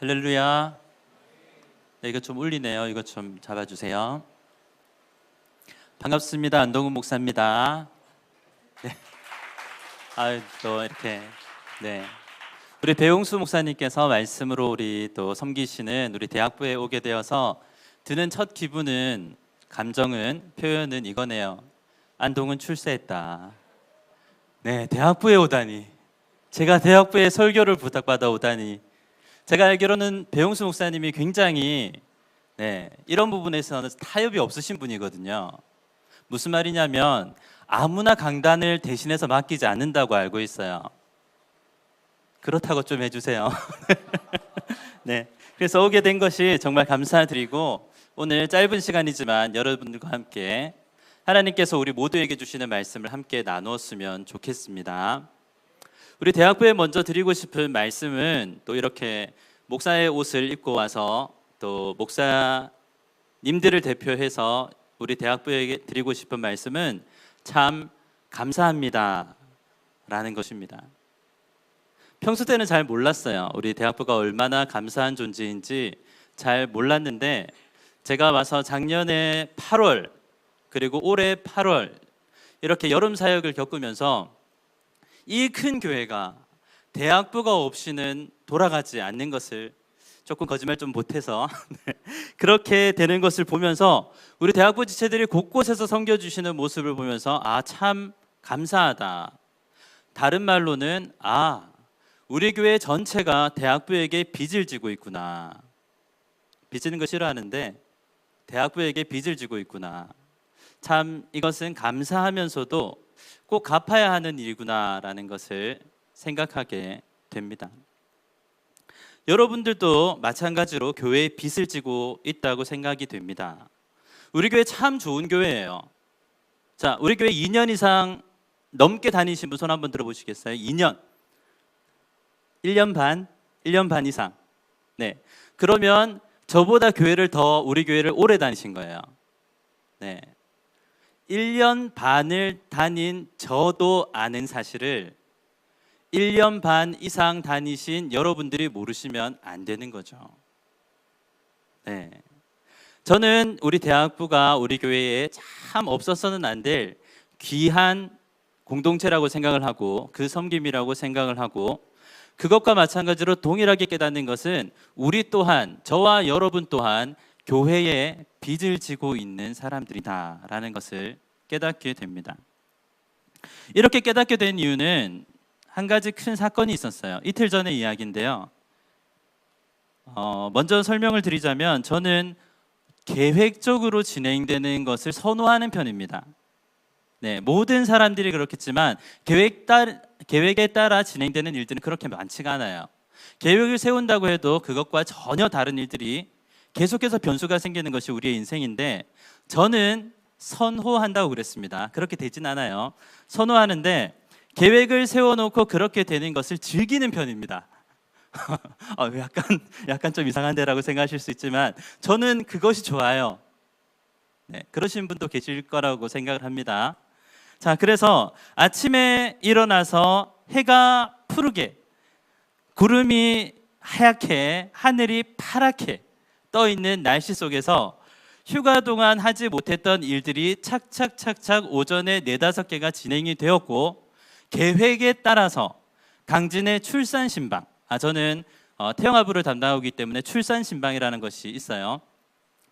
할렐루야. 네, 이거 좀 울리네요. 이거 좀 잡아주세요. 반갑습니다. 안동훈 목사입니다. 네. 또 이렇게 우리 배용수 목사님께서 말씀으로 우리 또 섬기시는 우리 대학부에 오게 되어서 드는 첫 기분은 감정은 표현은 이거네요. 안동은 출세했다. 네, 대학부에 오다니. 제가 대학부에 설교를 부탁받아 오다니. 제가 알기로는 배용수 목사님이 굉장히 이런 부분에서는 타협이 없으신 분이거든요. 무슨 말이냐면 아무나 강단을 대신해서 맡기지 않는다고 알고 있어요. 그렇다고 좀 해주세요. 네, 그래서 오게 된 것이 정말 감사드리고 오늘 짧은 시간이지만 여러분들과 함께 하나님께서 우리 모두에게 주시는 말씀을 함께 나누었으면 좋겠습니다. 우리 대학부에 먼저 드리고 싶은 말씀은 또 이렇게 목사의 옷을 입고 와서 또 목사님들을 대표해서 우리 대학부에게 드리고 싶은 말씀은 참 감사합니다 라는 것입니다. 평소 때는 잘 몰랐어요. 우리 대학부가 얼마나 감사한 존재인지 잘 몰랐는데 제가 와서 작년에 8월 그리고 올해 8월 이렇게 여름 사역을 겪으면서 이 큰 교회가 대학부가 없이는 돌아가지 않는 것을 조금 거짓말 좀 못해서 그렇게 되는 것을 보면서 우리 대학부 지체들이 곳곳에서 섬겨주시는 모습을 보면서 참 감사하다. 다른 말로는 우리 교회 전체가 대학부에게 빚을 지고 있구나. 빚지는 거 싫어하는데 대학부에게 빚을 지고 있구나. 참 이것은 감사하면서도 꼭 갚아야 하는 일이구나라는 것을 생각하게 됩니다. 여러분들도 마찬가지로 교회에 빚을 지고 있다고 생각이 됩니다. 우리 교회 참 좋은 교회예요. 자, 우리 교회 2년 이상 넘게 다니신 분 손 한번 들어보시겠어요? 2년, 1년 반 이상. 네, 그러면 저보다 우리 교회를 오래 다니신 거예요. 네, 1년 반을 다닌 저도 아는 사실을 1년 반 이상 다니신 여러분들이 모르시면 안 되는 거죠. 네, 저는 우리 대학부가 우리 교회에 참 없어서는 안 될 귀한 공동체라고 생각을 하고 그 섬김이라고 생각을 하고 그것과 마찬가지로 동일하게 깨닫는 것은 우리 또한 저와 여러분 또한 교회에 빚을 지고 있는 사람들이다라는 것을 깨닫게 됩니다. 이렇게 깨닫게 된 이유는 한 가지 큰 사건이 있었어요. 이틀 전의 이야기인데요. 먼저 설명을 드리자면 저는 계획적으로 진행되는 것을 선호하는 편입니다. 네, 모든 사람들이 그렇겠지만 계획에 따라 진행되는 일들은 그렇게 많지가 않아요. 계획을 세운다고 해도 그것과 전혀 다른 일들이 계속해서 변수가 생기는 것이 우리의 인생인데 저는 선호한다고 그랬습니다. 그렇게 되진 않아요. 선호하는데 계획을 세워놓고 그렇게 되는 것을 즐기는 편입니다. 약간 좀 이상한데라고 생각하실 수 있지만 저는 그것이 좋아요. 네, 그러신 분도 계실 거라고 생각을 합니다. 자, 그래서 아침에 일어나서 해가 푸르게 구름이 하얗게 하늘이 파랗게 떠 있는 날씨 속에서 휴가 동안 하지 못했던 일들이 착착착착 오전에 4-5개가 진행이 되었고 계획에 따라서 강진의 출산 신방, 저는 태영아부를 담당하기 때문에 출산 신방이라는 것이 있어요.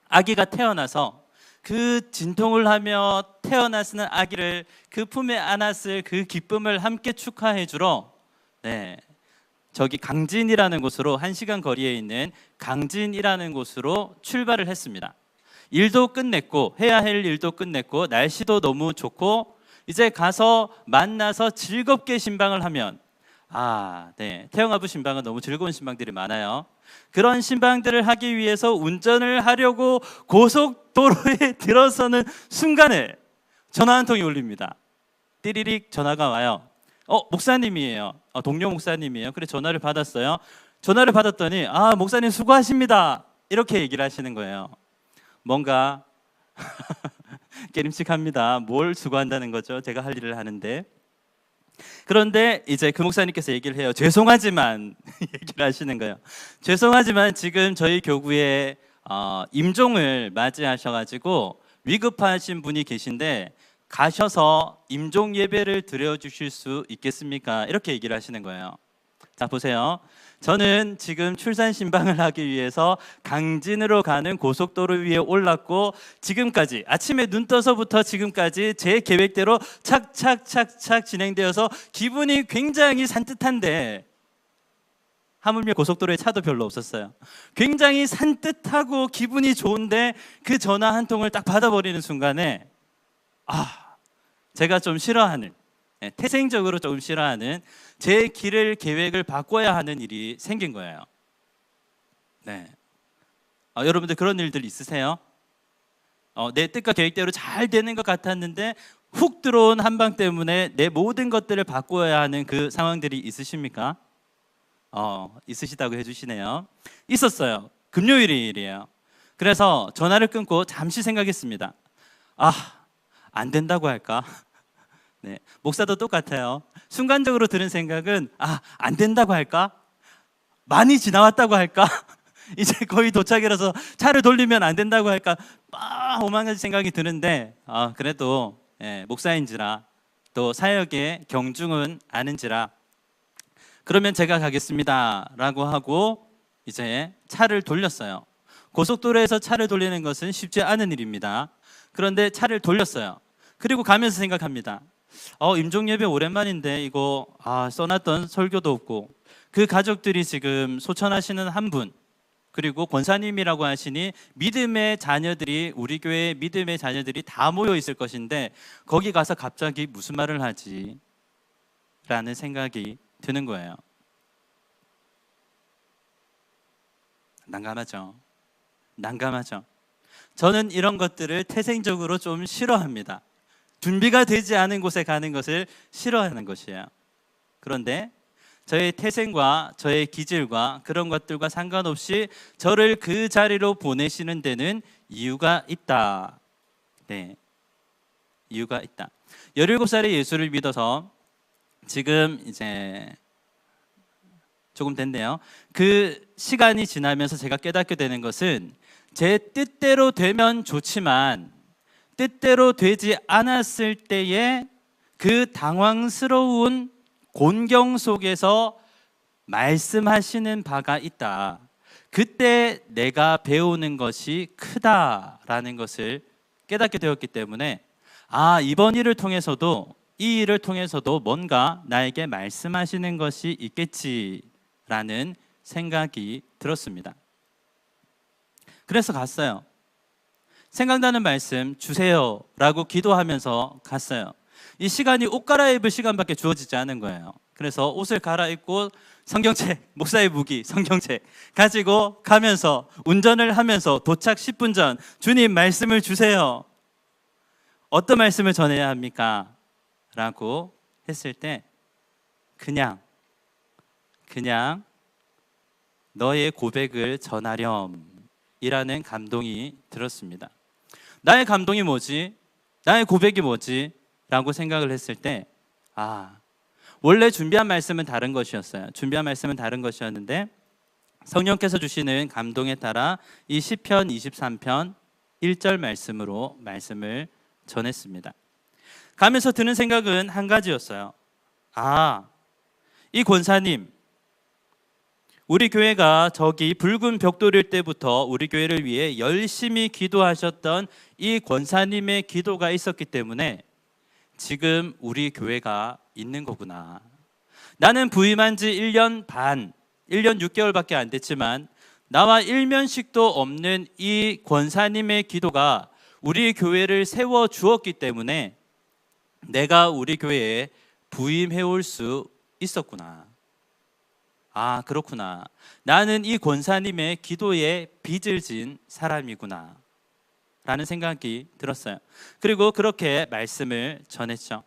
아기가 태어나서 그 진통을 하며 태어났는 아기를 그 품에 안았을 그 기쁨을 함께 축하해 주러 저기 강진이라는 곳으로 1시간 거리에 있는 강진이라는 곳으로 출발을 했습니다. 일도 끝냈고 해야 할 일도 끝냈고 날씨도 너무 좋고 이제 가서 만나서 즐겁게 신방을 하면 태영아부 신방은 너무 즐거운 신방들이 많아요. 그런 신방들을 하기 위해서 운전을 하려고 고속도로에 들어서는 순간에 전화 한 통이 울립니다. 띠리릭 전화가 와요. 목사님이에요. 동료 목사님이에요. 그래 전화를 받았어요. 전화를 받았더니 목사님 수고하십니다 이렇게 얘기를 하시는 거예요. 뭔가 깨림칙합니다. 뭘 수고한다는 거죠? 제가 할 일을 하는데 그런데 이제 그 목사님께서 얘기를 해요. 죄송하지만 얘기를 하시는 거예요. 죄송하지만 지금 저희 교구에 임종을 맞이하셔가지고 위급하신 분이 계신데 가셔서 임종 예배를 드려주실 수 있겠습니까? 이렇게 얘기를 하시는 거예요. 자, 보세요. 저는 지금 출산 신방을 하기 위해서 강진으로 가는 고속도로 위에 올랐고 지금까지 아침에 눈 떠서부터 지금까지 제 계획대로 착착착착 진행되어서 기분이 굉장히 산뜻한데, 하물며 고속도로에 차도 별로 없었어요. 굉장히 산뜻하고 기분이 좋은데 그 전화 한 통을 딱 받아버리는 순간에 제가 좀 싫어하는, 태생적으로 조금 싫어하는 제 길을 계획을 바꿔야 하는 일이 생긴 거예요. 네. 여러분들 그런 일들 있으세요? 내 뜻과 계획대로 잘 되는 것 같았는데 훅 들어온 한방 때문에 내 모든 것들을 바꿔야 하는 그 상황들이 있으십니까? 있으시다고 해주시네요. 있었어요. 금요일이에요. 그래서 전화를 끊고 잠시 생각했습니다. 안 된다고 할까? 네, 목사도 똑같아요. 순간적으로 드는 생각은 안 된다고 할까? 많이 지나왔다고 할까? 이제 거의 도착이라서 차를 돌리면 안 된다고 할까? 오만 가지 생각이 드는데 그래도 목사인지라 또 사역의 경중은 아는지라 그러면 제가 가겠습니다 라고 하고 이제 차를 돌렸어요. 고속도로에서 차를 돌리는 것은 쉽지 않은 일입니다. 그런데 차를 돌렸어요. 그리고 가면서 생각합니다. 임종 예배 오랜만인데 이거 써놨던 설교도 없고 그 가족들이 지금 소천하시는 한 분, 그리고 권사님이라고 하시니 믿음의 자녀들이, 우리 교회의 믿음의 자녀들이 다 모여 있을 것인데 거기 가서 갑자기 무슨 말을 하지? 라는 생각이 드는 거예요. 난감하죠. 저는 이런 것들을 태생적으로 좀 싫어합니다. 준비가 되지 않은 곳에 가는 것을 싫어하는 것이에요. 그런데 저의 태생과 저의 기질과 그런 것들과 상관없이 저를 그 자리로 보내시는 데는 이유가 있다. 네, 이유가 있다. 17살에 예수를 믿어서 지금 이제 조금 됐네요. 그 시간이 지나면서 제가 깨닫게 되는 것은 제 뜻대로 되면 좋지만 뜻대로 되지 않았을 때의 그 당황스러운 곤경 속에서 말씀하시는 바가 있다. 그때 내가 배우는 것이 크다라는 것을 깨닫게 되었기 때문에 이번 일을 통해서도, 이 일을 통해서도 뭔가 나에게 말씀하시는 것이 있겠지라는 생각이 들었습니다. 그래서 갔어요. 생각나는 말씀 주세요 라고 기도하면서 갔어요. 이 시간이 옷 갈아입을 시간밖에 주어지지 않은 거예요. 그래서 옷을 갈아입고 성경책, 목사의 무기 성경책 가지고 가면서 운전을 하면서 도착 10분 전 주님 말씀을 주세요. 어떤 말씀을 전해야 합니까? 라고 했을 때 그냥 너의 고백을 전하렴 이라는 감동이 들었습니다. 나의 감동이 뭐지? 나의 고백이 뭐지? 라고 생각을 했을 때 원래 준비한 말씀은 다른 것이었어요. 준비한 말씀은 다른 것이었는데 성령께서 주시는 감동에 따라 이 시편 23편 1절 말씀으로 말씀을 전했습니다. 가면서 드는 생각은 한 가지였어요. 이 권사님, 우리 교회가 저기 붉은 벽돌일 때부터 우리 교회를 위해 열심히 기도하셨던 이 권사님의 기도가 있었기 때문에 지금 우리 교회가 있는 거구나. 나는 부임한 지 1년 반, 1년 6개월밖에 안 됐지만 나와 일면식도 없는 이 권사님의 기도가 우리 교회를 세워 주었기 때문에 내가 우리 교회에 부임해 올 수 있었구나. 그렇구나. 나는 이 권사님의 기도에 빚을 진 사람이구나 라는 생각이 들었어요. 그리고 그렇게 말씀을 전했죠.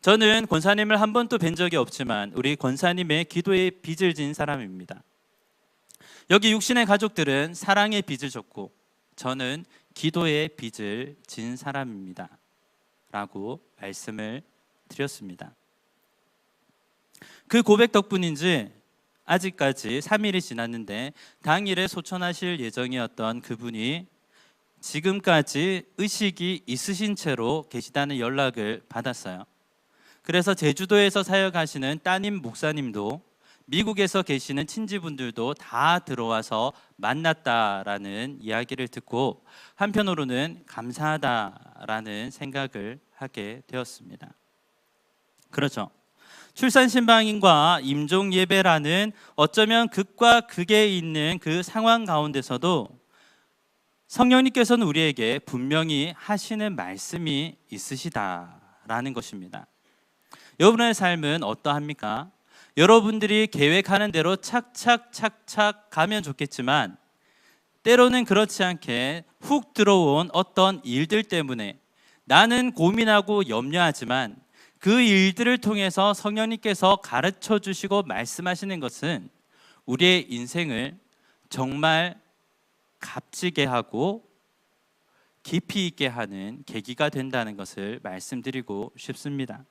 저는 권사님을 한 번도 뵌 적이 없지만 우리 권사님의 기도에 빚을 진 사람입니다. 여기 육신의 가족들은 사랑의 빚을 졌고 저는 기도의 빚을 진 사람입니다 라고 말씀을 드렸습니다. 그 고백 덕분인지 아직까지 3일이 지났는데 당일에 소천하실 예정이었던 그분이 지금까지 의식이 있으신 채로 계시다는 연락을 받았어요. 그래서 제주도에서 사역하시는 따님 목사님도 미국에서 계시는 친지분들도 다 들어와서 만났다라는 이야기를 듣고 한편으로는 감사하다라는 생각을 하게 되었습니다. 그렇죠. 출산신방인과 임종예배라는 어쩌면 극과 극에 있는 그 상황 가운데서도 성령님께서는 우리에게 분명히 하시는 말씀이 있으시다라는 것입니다. 여러분의 삶은 어떠합니까? 여러분들이 계획하는 대로 착착착착 가면 좋겠지만 때로는 그렇지 않게 훅 들어온 어떤 일들 때문에 나는 고민하고 염려하지만 그 일들을 통해서 성령님께서 가르쳐 주시고 말씀하시는 것은 우리의 인생을 정말 값지게 하고 깊이 있게 하는 계기가 된다는 것을 말씀드리고 싶습니다.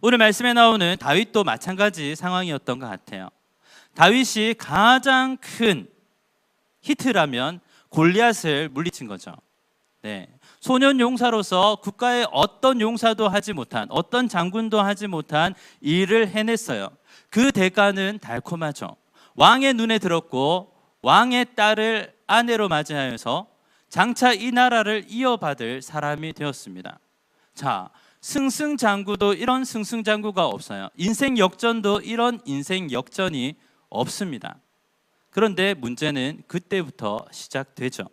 오늘 말씀에 나오는 다윗도 마찬가지 상황이었던 것 같아요. 다윗이 가장 큰 히트라면 골리앗을 물리친 거죠. 네. 소년 용사로서 국가의 어떤 용사도 하지 못한, 어떤 장군도 하지 못한 일을 해냈어요. 그 대가는 달콤하죠. 왕의 눈에 들었고 왕의 딸을 아내로 맞이하여서 장차 이 나라를 이어받을 사람이 되었습니다. 자, 승승장구도 이런 승승장구가 없어요. 인생 역전도 이런 인생 역전이 없습니다. 그런데 문제는 그때부터 시작되죠.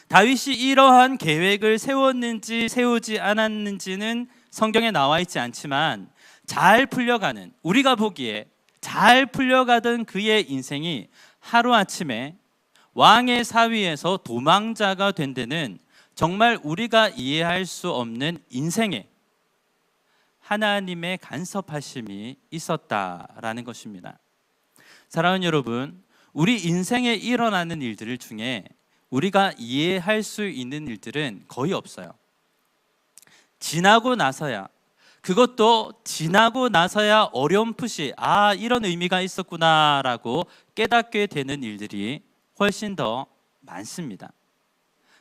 다윗이 이러한 계획을 세웠는지 세우지 않았는지는 성경에 나와 있지 않지만 잘 풀려가는, 우리가 보기에 잘 풀려가던 그의 인생이 하루아침에 왕의 사위에서 도망자가 된 데는 정말 우리가 이해할 수 없는 인생에 하나님의 간섭하심이 있었다라는 것입니다. 사랑하는 여러분, 우리 인생에 일어나는 일들 중에 우리가 이해할 수 있는 일들은 거의 없어요. 지나고 나서야, 그것도 지나고 나서야 어렴풋이 이런 의미가 있었구나라고 깨닫게 되는 일들이 훨씬 더 많습니다.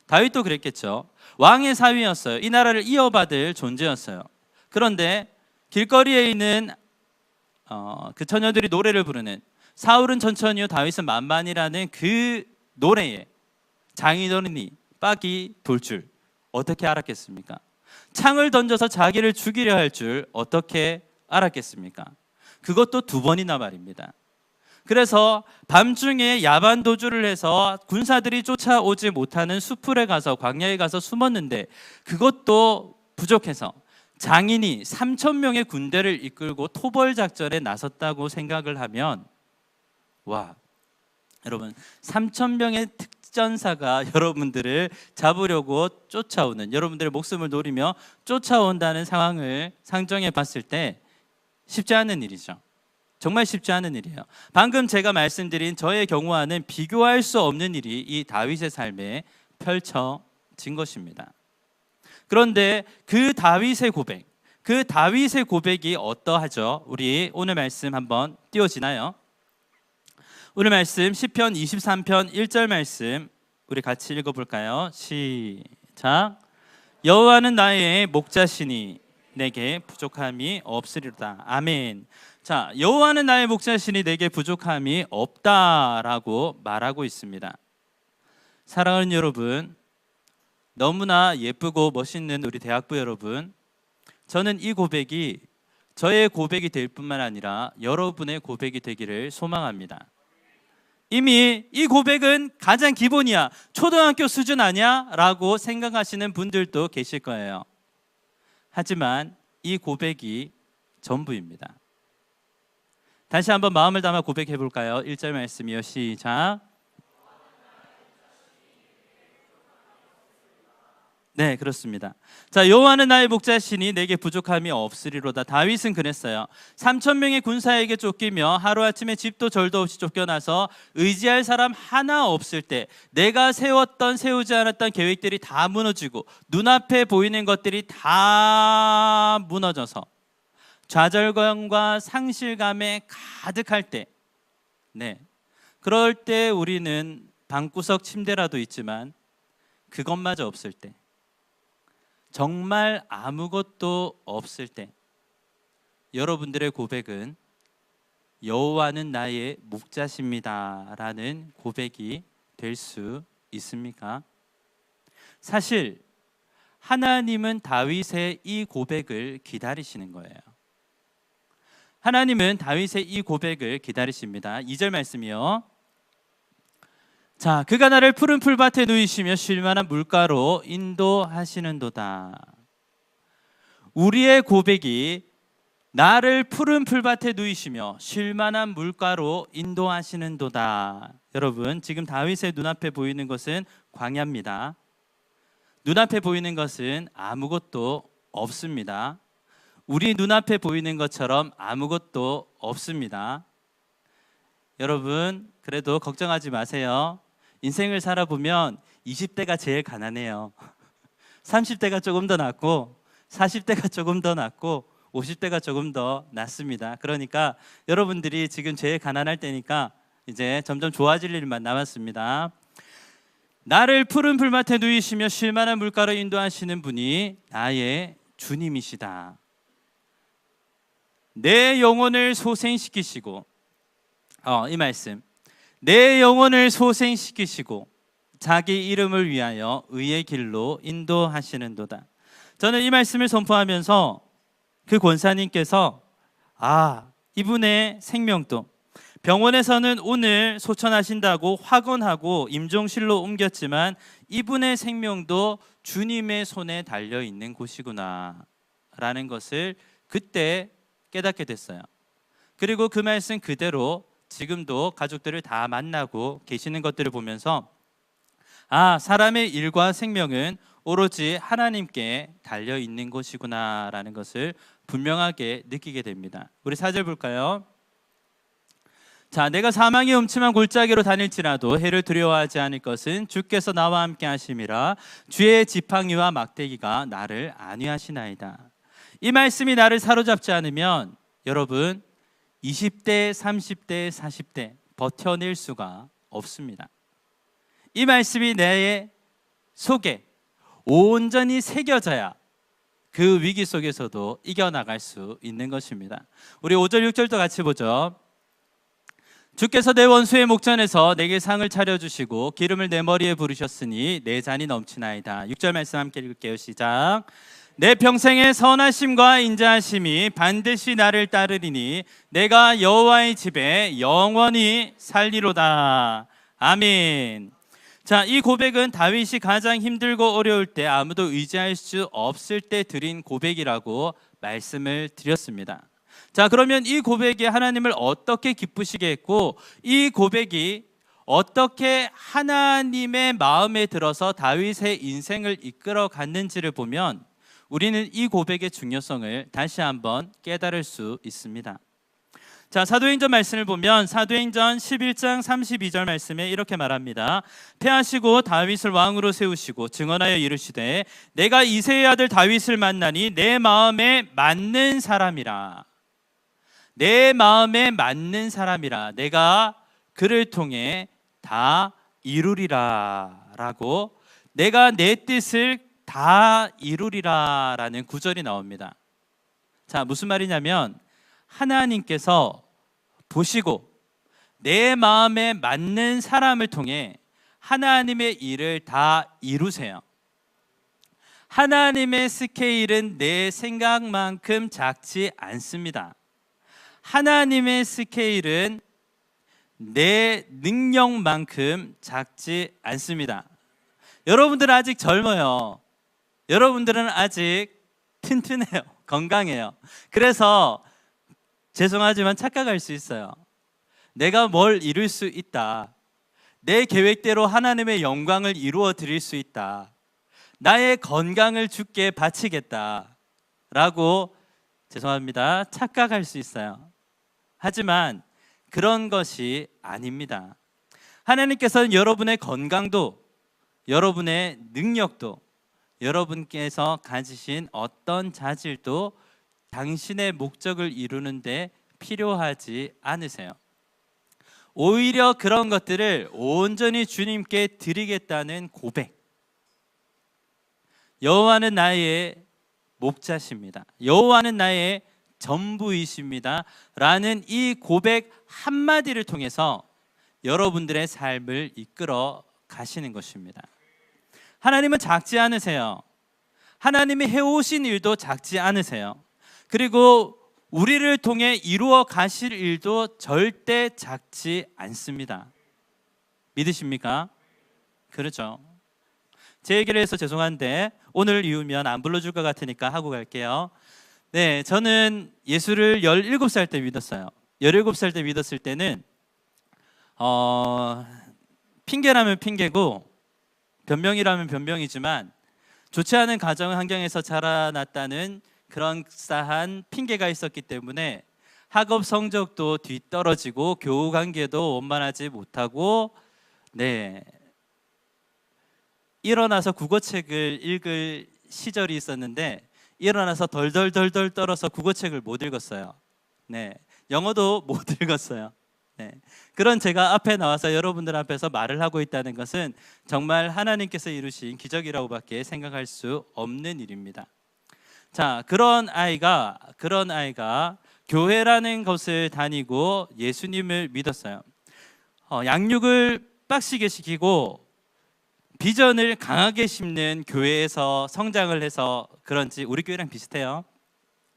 다윗도 그랬겠죠. 왕의 사위였어요. 이 나라를 이어받을 존재였어요. 그런데 길거리에 있는 그 처녀들이 노래를 부르는 사울은 천천히요 다윗은 만만이라는 그 노래에 장인어른이 빡이 돌 줄 어떻게 알았겠습니까? 창을 던져서 자기를 죽이려 할 줄 어떻게 알았겠습니까? 그것도 2번이나 말입니다. 그래서 밤중에 야반 도주를 해서 군사들이 쫓아오지 못하는 수풀에 가서 광야에 가서 숨었는데 그것도 부족해서 장인이 3,000명의 군대를 이끌고 토벌 작전에 나섰다고 생각을 하면 여러분 3,000명의 특전사가 여러분들을 잡으려고 쫓아오는, 여러분들의 목숨을 노리며 쫓아온다는 상황을 상정해 봤을 때 쉽지 않은 일이죠. 정말 쉽지 않은 일이에요. 방금 제가 말씀드린 저의 경우와는 비교할 수 없는 일이 이 다윗의 삶에 펼쳐진 것입니다. 그런데 그 다윗의 고백이 어떠하죠? 우리 오늘 말씀 한번 띄워지나요? 오늘 말씀 시편 23편 1절 말씀 우리 같이 읽어볼까요? 시작. 여호와는 나의 목자시니 내게 부족함이 없으리로다. 아멘. 자, 여호와는 나의 목자시니 내게 부족함이 없다라고 말하고 있습니다. 사랑하는 여러분, 너무나 예쁘고 멋있는 우리 대학부 여러분, 저는 이 고백이 저의 고백이 될 뿐만 아니라 여러분의 고백이 되기를 소망합니다. 이미 이 고백은 가장 기본이야, 초등학교 수준 아니야? 라고 생각하시는 분들도 계실 거예요. 하지만 이 고백이 전부입니다. 다시 한번 마음을 담아 고백해 볼까요? 1절 말씀이요. 시작. 네, 그렇습니다. 자, 여호와는 나의 목자시니 내게 부족함이 없으리로다. 다윗은 그랬어요. 3,000명의 군사에게 쫓기며 하루아침에 집도 절도 없이 쫓겨나서 의지할 사람 하나 없을 때 내가 세우지 않았던 계획들이 다 무너지고 눈앞에 보이는 것들이 다 무너져서 좌절감과 상실감에 가득할 때, 네, 그럴 때 우리는 방구석 침대라도 있지만 그것마저 없을 때, 정말 아무것도 없을 때, 여러분들의 고백은 여호와는 나의 목자십니다 라는 고백이 될 수 있습니까? 사실 하나님은 다윗의 이 고백을 기다리시는 거예요. 하나님은 다윗의 이 고백을 기다리십니다. 2절 말씀이요. 자, 그가 나를 푸른 풀밭에 누이시며 쉴만한 물가로 인도하시는도다. 우리의 고백이 나를 푸른 풀밭에 누이시며 쉴만한 물가로 인도하시는도다. 여러분, 지금 다윗의 눈앞에 보이는 것은 광야입니다. 눈앞에 보이는 것은 아무것도 없습니다. 우리 눈앞에 보이는 것처럼 아무것도 없습니다. 여러분, 그래도 걱정하지 마세요. 인생을 살아보면 20대가 제일 가난해요. 30대가 조금 더 낫고 40대가 조금 더 낫고 50대가 조금 더 낫습니다. 그러니까 여러분들이 지금 제일 가난할 때니까 이제 점점 좋아질 일만 남았습니다. 나를 푸른 풀밭에 누이시며 쉴만한 물가로 인도하시는 분이 나의 주님이시다. 내 영혼을 소생시키시고, 이 말씀, 내 영혼을 소생시키시고 자기 이름을 위하여 의의 길로 인도하시는도다. 저는 이 말씀을 선포하면서 그 권사님께서 이분의 생명도 병원에서는 오늘 소천하신다고 확언하고 임종실로 옮겼지만 이분의 생명도 주님의 손에 달려 있는 곳이구나 라는 것을 그때 깨닫게 됐어요. 그리고 그 말씀 그대로 지금도 가족들을 다 만나고 계시는 것들을 보면서 사람의 일과 생명은 오로지 하나님께 달려 있는 것이구나 라는 것을 분명하게 느끼게 됩니다. 우리 4절 볼까요? 자, 내가 사망의 음침한 골짜기로 다닐지라도 해를 두려워하지 않을 것은 주께서 나와 함께 하심이라. 주의 지팡이와 막대기가 나를 안위하시나이다. 이 말씀이 나를 사로잡지 않으면 여러분 20대, 30대, 40대 버텨낼 수가 없습니다. 이 말씀이 내 속에 온전히 새겨져야 그 위기 속에서도 이겨나갈 수 있는 것입니다. 우리 5절, 6절도 같이 보죠. 주께서 내 원수의 목전에서 내게 상을 차려주시고 기름을 내 머리에 부르셨으니 내 잔이 넘치나이다. 6절 말씀 함께 읽을게요. 시작. 내 평생의 선하심과 인자하심이 반드시 나를 따르리니 내가 여호와의 집에 영원히 살리로다. 아멘. 자, 이 고백은 다윗이 가장 힘들고 어려울 때 아무도 의지할 수 없을 때 드린 고백이라고 말씀을 드렸습니다. 자, 그러면 이 고백이 하나님을 어떻게 기쁘시게 했고 이 고백이 어떻게 하나님의 마음에 들어서 다윗의 인생을 이끌어 갔는지를 보면 우리는 이 고백의 중요성을 다시 한번 깨달을 수 있습니다. 자, 사도행전 말씀을 보면 사도행전 11장 32절 말씀에 이렇게 말합니다. 패하시고 다윗을 왕으로 세우시고 증언하여 이르시되 내가 이새의 아들 다윗을 만나니 내 마음에 맞는 사람이라. 내 마음에 맞는 사람이라. 내가 그를 통해 다 이루리라 라고, 내가 내 뜻을 다 이루리라 라는 구절이 나옵니다. 자, 무슨 말이냐면 하나님께서 보시고 내 마음에 맞는 사람을 통해 하나님의 일을 다 이루세요. 하나님의 스케일은 내 생각만큼 작지 않습니다. 하나님의 스케일은 내 능력만큼 작지 않습니다. 여러분들은 아직 젊어요. 여러분들은 아직 튼튼해요. 건강해요. 그래서 죄송하지만 착각할 수 있어요. 내가 뭘 이룰 수 있다. 내 계획대로 하나님의 영광을 이루어 드릴 수 있다. 나의 건강을 주께 바치겠다 라고 죄송합니다. 착각할 수 있어요. 하지만 그런 것이 아닙니다. 하나님께서는 여러분의 건강도, 여러분의 능력도, 여러분께서 가지신 어떤 자질도 당신의 목적을 이루는데 필요하지 않으세요. 오히려 그런 것들을 온전히 주님께 드리겠다는 고백. 여호와는 나의 목자십니다. 여호와는 나의 전부이십니다. 라는 이 고백 한마디를 통해서 여러분들의 삶을 이끌어 가시는 것입니다. 하나님은 작지 않으세요. 하나님이 해오신 일도 작지 않으세요. 그리고 우리를 통해 이루어 가실 일도 절대 작지 않습니다. 믿으십니까? 그렇죠. 제 얘기를 해서 죄송한데 오늘 이후면 안 불러줄 것 같으니까 하고 갈게요. 네, 저는 예수를 17살 때 믿었어요. 17살 때 믿었을 때는 핑계라면 핑계고 변명이라면 변명이지만 좋지 않은 가정 환경에서 자라났다는 그런 싸한 핑계가 있었기 때문에 학업 성적도 뒤떨어지고 교우 관계도 원만하지 못하고 일어나서 국어책을 읽을 시절이 있었는데 일어나서 덜덜덜덜 떨어서 국어책을 못 읽었어요. 영어도 못 읽었어요. 그런 제가 앞에 나와서 여러분들 앞에서 말을 하고 있다는 것은 정말 하나님께서 이루신 기적이라고밖에 생각할 수 없는 일입니다. 자, 그런 아이가 교회라는 것을 다니고 예수님을 믿었어요. 양육을 빡시게 시키고 비전을 강하게 심는 교회에서 성장을 해서 그런지 우리 교회랑 비슷해요.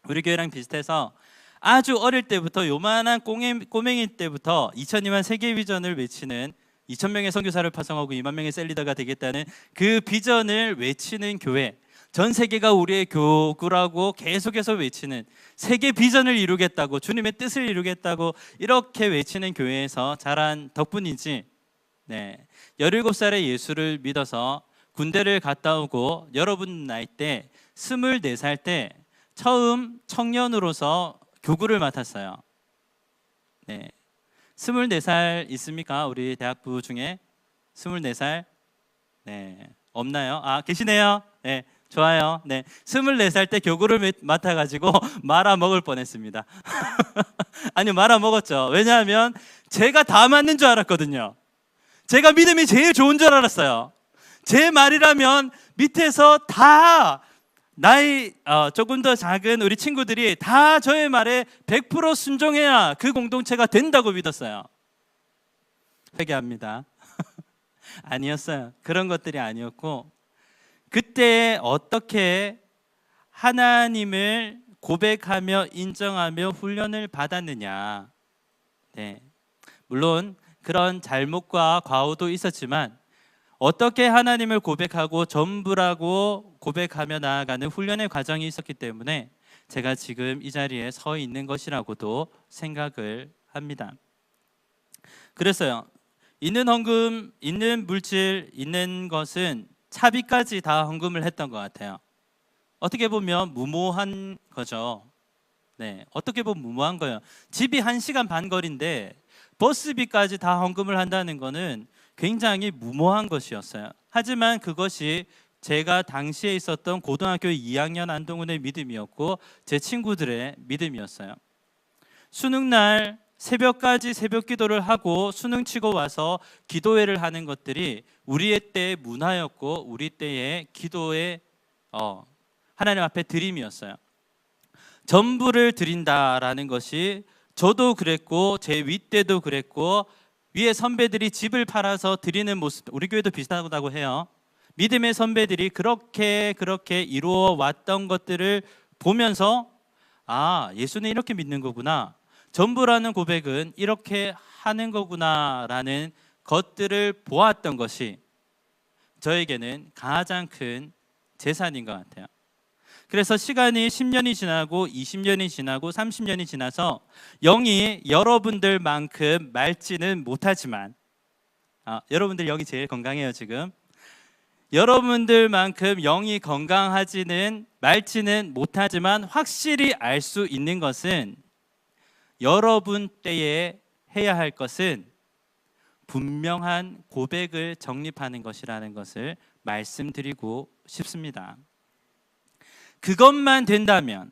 우리 교회랑 비슷해서 아주 어릴 때부터 요만한 꼬맹이 때부터 2002만 세계 비전을 외치는 2000명의 선교사를 파송하고 2만 명의 셀리더가 되겠다는 그 비전을 외치는 교회, 전 세계가 우리의 교구라고 계속해서 외치는 세계 비전을 이루겠다고, 주님의 뜻을 이루겠다고 이렇게 외치는 교회에서 자란 덕분인지 17살에 예수를 믿어서 군대를 갔다 오고 여러분 나이 때 24살 때 처음 청년으로서 교구를 맡았어요. 24살 있습니까? 우리 대학부 중에 24살? 없나요? 아, 계시네요. 좋아요. 24살 때 교구를 맡아가지고 말아 먹을 뻔했습니다. 아니, 말아 먹었죠. 왜냐하면 제가 다 맞는 줄 알았거든요. 제가 믿음이 제일 좋은 줄 알았어요. 제 말이라면 밑에서 다 나이 조금 더 작은 우리 친구들이 다 저의 말에 100% 순종해야 그 공동체가 된다고 믿었어요. 회개합니다. 아니었어요. 그런 것들이 아니었고, 그때 어떻게 하나님을 고백하며 인정하며 훈련을 받았느냐. 물론 그런 잘못과 과오도 있었지만 어떻게 하나님을 고백하고 전부라고 고백하며 나아가는 훈련의 과정이 있었기 때문에 제가 지금 이 자리에 서 있는 것이라고도 생각을 합니다. 그래서요, 있는 헌금, 있는 물질, 있는 것은 차비까지 다 헌금을 했던 것 같아요. 어떻게 보면 무모한 거죠. 어떻게 보면 무모한 거예요. 집이 1시간 반 거리인데 버스비까지 다 헌금을 한다는 것은 굉장히 무모한 것이었어요. 하지만 그것이 제가 당시에 있었던 고등학교 2학년 안동훈의 믿음이었고 제 친구들의 믿음이었어요. 수능날 새벽까지 새벽 기도를 하고 수능 치고 와서 기도회를 하는 것들이 우리의 때의 문화였고 우리 때의 기도의 하나님 앞에 드림이었어요. 전부를 드린다라는 것이 저도 그랬고 제 윗대도 그랬고 위에 선배들이 집을 팔아서 드리는 모습, 우리 교회도 비슷하다고 해요. 믿음의 선배들이 그렇게 이루어 왔던 것들을 보면서 예수는 이렇게 믿는 거구나, 전부라는 고백은 이렇게 하는 거구나라는 것들을 보았던 것이 저에게는 가장 큰 재산인 것 같아요. 그래서 시간이 10년이 지나고 20년이 지나고 30년이 지나서 영이 여러분들만큼 맑지는 못하지만 여러분들 영이 제일 건강해요 지금. 여러분들만큼 영이 건강하지는 맑지는 못하지만 확실히 알 수 있는 것은 여러분 때에 해야 할 것은 분명한 고백을 정립하는 것이라는 것을 말씀드리고 싶습니다. 그것만 된다면,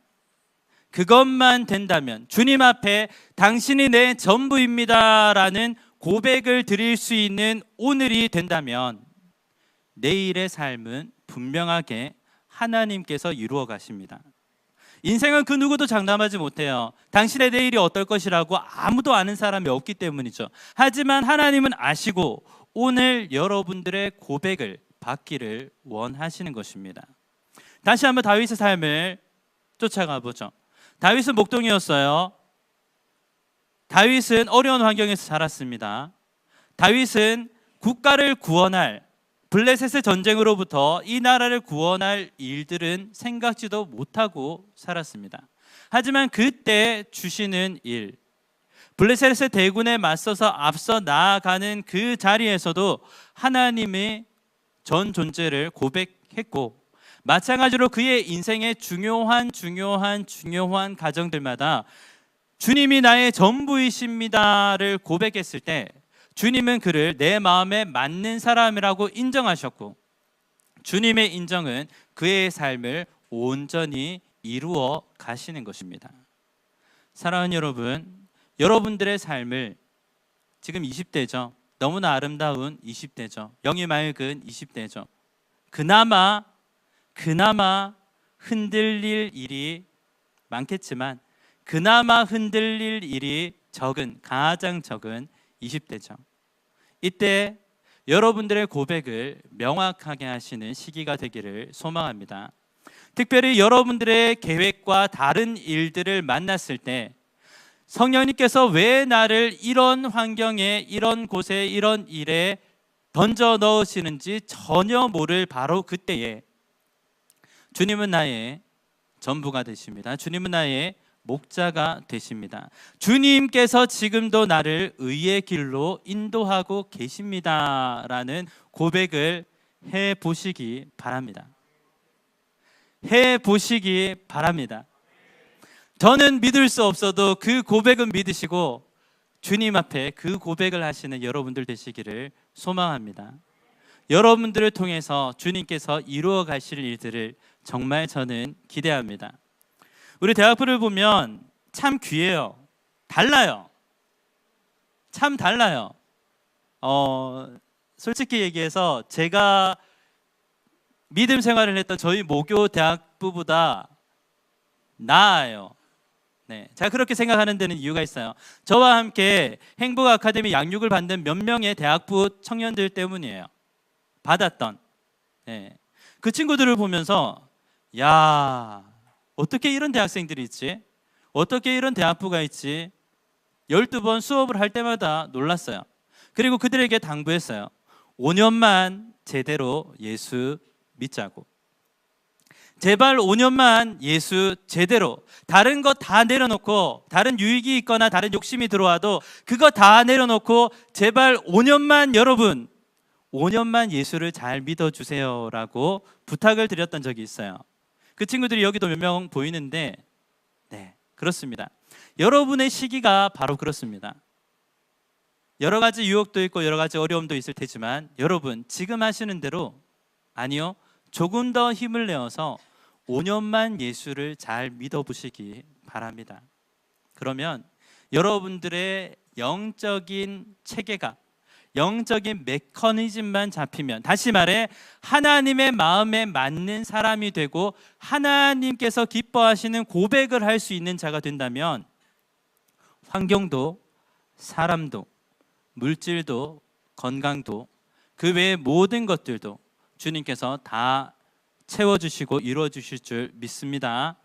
그것만 된다면, 주님 앞에 당신이 내 전부입니다라는 고백을 드릴 수 있는 오늘이 된다면 내일의 삶은 분명하게 하나님께서 이루어 가십니다. 인생은 그 누구도 장담하지 못해요. 당신의 내일이 어떨 것이라고 아무도 아는 사람이 없기 때문이죠. 하지만 하나님은 아시고 오늘 여러분들의 고백을 받기를 원하시는 것입니다. 다시 한번 다윗의 삶을 쫓아가 보죠. 다윗은 목동이었어요. 다윗은 어려운 환경에서 자랐습니다. 다윗은 국가를 구원할, 블레셋의 전쟁으로부터 이 나라를 구원할 일들은 생각지도 못하고 살았습니다. 하지만 그때 주시는 일, 블레셋의 대군에 맞서서 앞서 나아가는 그 자리에서도 하나님의 전 존재를 고백했고, 마찬가지로 그의 인생의 중요한 가정들마다 주님이 나의 전부이십니다를 고백했을 때 주님은 그를 내 마음에 맞는 사람이라고 인정하셨고, 주님의 인정은 그의 삶을 온전히 이루어 가시는 것입니다. 사랑하는 여러분, 여러분들의 삶을 지금 20대죠. 너무나 아름다운 20대죠. 영이 맑은 20대죠. 그나마 흔들릴 일이 많겠지만 그나마 흔들릴 일이 가장 적은 20대죠. 이때 여러분들의 고백을 명확하게 하시는 시기가 되기를 소망합니다. 특별히 여러분들의 계획과 다른 일들을 만났을 때 성령님께서 왜 나를 이런 환경에, 이런 곳에, 이런 일에 던져 넣으시는지 전혀 모를 바로 그때에 주님은 나의 전부가 되십니다. 주님은 나의 목자가 되십니다. 주님께서 지금도 나를 의의 길로 인도하고 계십니다라는 고백을 해보시기 바랍니다. 해보시기 바랍니다. 저는 믿을 수 없어도 그 고백은 믿으시고 주님 앞에 그 고백을 하시는 여러분들 되시기를 소망합니다. 여러분들을 통해서 주님께서 이루어 가실 일들을 정말 저는 기대합니다. 우리 대학부를 보면 참 귀해요. 달라요. 참 달라요. 솔직히 얘기해서 제가 믿음 생활을 했던 저희 모교 대학부보다 나아요. 네, 제가 그렇게 생각하는 데는 이유가 있어요. 저와 함께 행복 아카데미 양육을 받는 몇 명의 대학부 청년들 때문이에요. 받았던. 네. 그 친구들을 보면서 야, 어떻게 이런 대학생들이 있지? 어떻게 이런 대학부가 있지? 12번 수업을 할 때마다 놀랐어요. 그리고 그들에게 당부했어요. 5년만 제대로 예수 믿자고. 제발 5년만 예수 제대로, 다른 거 다 내려놓고, 다른 유익이 있거나 다른 욕심이 들어와도 그거 다 내려놓고 제발 5년만, 여러분 5년만 예수를 잘 믿어주세요 라고 부탁을 드렸던 적이 있어요. 그 친구들이 여기도 몇 명 보이는데, 네, 그렇습니다. 여러분의 시기가 바로 그렇습니다. 여러 가지 유혹도 있고 여러 가지 어려움도 있을 테지만 여러분 지금 하시는 대로, 아니요, 조금 더 힘을 내어서 5년만 예수를 잘 믿어보시기 바랍니다. 그러면 여러분들의 영적인 체계가, 영적인 메커니즘만 잡히면, 다시 말해 하나님의 마음에 맞는 사람이 되고 하나님께서 기뻐하시는 고백을 할 수 있는 자가 된다면 환경도, 사람도, 물질도, 건강도, 그 외의 모든 것들도 주님께서 다 채워주시고 이루어주실 줄 믿습니다.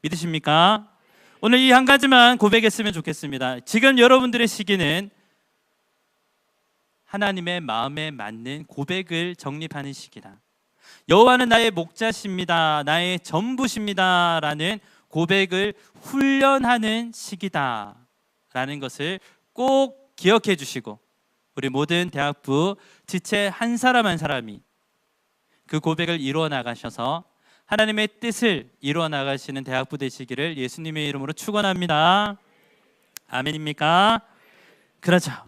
믿으십니까? 오늘 이 한 가지만 고백했으면 좋겠습니다. 지금 여러분들의 시기는 하나님의 마음에 맞는 고백을 정립하는 시기다. 여호와는 나의 목자십니다, 나의 전부십니다 라는 고백을 훈련하는 시기다 라는 것을 꼭 기억해 주시고, 우리 모든 대학부 지체 한 사람 한 사람이 그 고백을 이루어 나가셔서 하나님의 뜻을 이루어 나가시는 대학부 되시기를 예수님의 이름으로 축원합니다. 아멘입니까? 그렇죠.